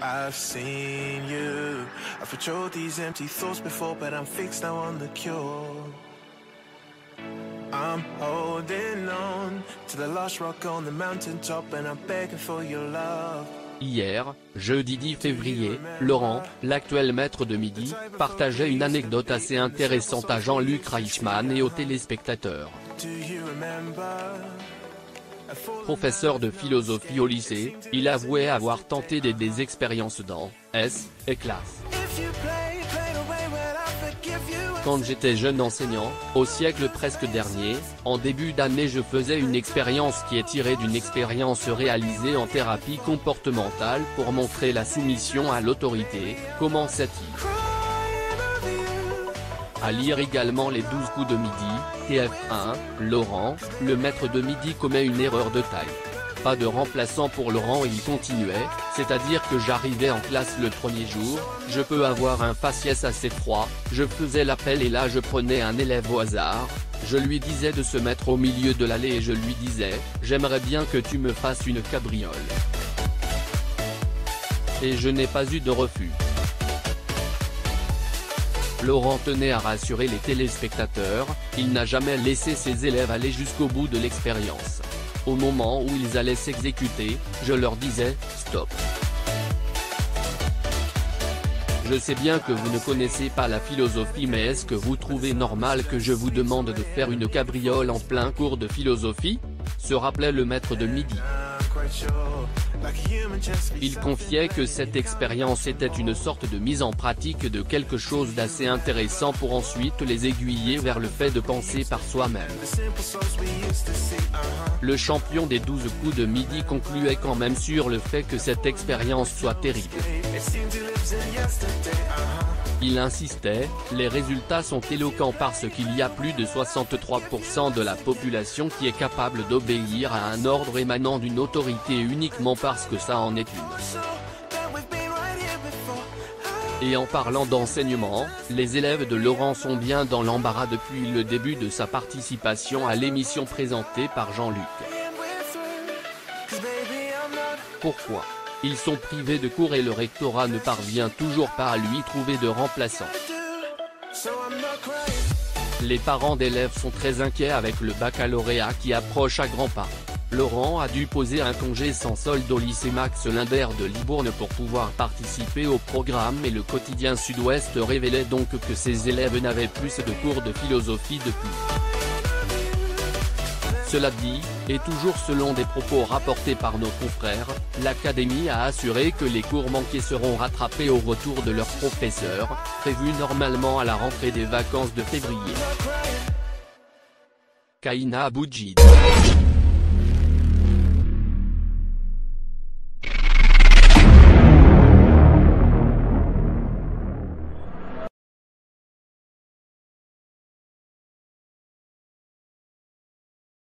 I've seen you. I've patrolled these empty thoughts before, but I'm fixed now on the cure. I'm holding on to the last rock on the mountaintop, and I'm begging for your love. Hier, jeudi 10 février, Laurent, l'actuel maître de midi, partageait une anecdote assez intéressante à Jean-Luc Reichmann et aux téléspectateurs. Professeur de philosophie au lycée, il avouait avoir tenté des expériences dans S et classe. Quand j'étais jeune enseignant, au siècle presque dernier, en début d'année je faisais une expérience qui est tirée d'une expérience réalisée en thérapie comportementale pour montrer la soumission à l'autorité, commençait-il. À lire également les 12 coups de midi, TF1, Laurent, le maître de midi commet une erreur de taille. Pas de remplaçant pour Laurent et il continuait, c'est-à-dire que j'arrivais en classe le premier jour, je peux avoir un faciès assez froid, je faisais l'appel et là je prenais un élève au hasard, je lui disais de se mettre au milieu de l'allée et je lui disais, j'aimerais bien que tu me fasses une cabriole. Et je n'ai pas eu de refus. Laurent tenait à rassurer les téléspectateurs, il n'a jamais laissé ses élèves aller jusqu'au bout de l'expérience. Au moment où ils allaient s'exécuter, je leur disais « stop ». Je sais bien que vous ne connaissez pas la philosophie, mais est-ce que vous trouvez normal que je vous demande de faire une cabriole en plein cours de philosophie ? Se rappelait le maître de midi. Il confiait que cette expérience était une sorte de mise en pratique de quelque chose d'assez intéressant pour ensuite les aiguiller vers le fait de penser par soi-même. Le champion des 12 coups de midi concluait quand même sur le fait que cette expérience soit terrible. Il insistait, les résultats sont éloquents parce qu'il y a plus de 63% de la population qui est capable d'obéir à un ordre émanant d'une autorité uniquement parce que ça en est une. Et en parlant d'enseignement, les élèves de Laurent sont bien dans l'embarras depuis le début de sa participation à l'émission présentée par Jean-Luc. Pourquoi ? Ils sont privés de cours et le rectorat ne parvient toujours pas à lui trouver de remplaçant. Les parents d'élèves sont très inquiets avec le baccalauréat qui approche à grands pas. Laurent a dû poser un congé sans solde au lycée Max Linder de Libourne pour pouvoir participer au programme et le quotidien Sud-Ouest révélait donc que ses élèves n'avaient plus de cours de philosophie depuis. Cela dit, et toujours selon des propos rapportés par nos confrères, l'académie a assuré que les cours manqués seront rattrapés au retour de leurs professeurs, prévus normalement à la rentrée des vacances de février. Kaina Aboudjid.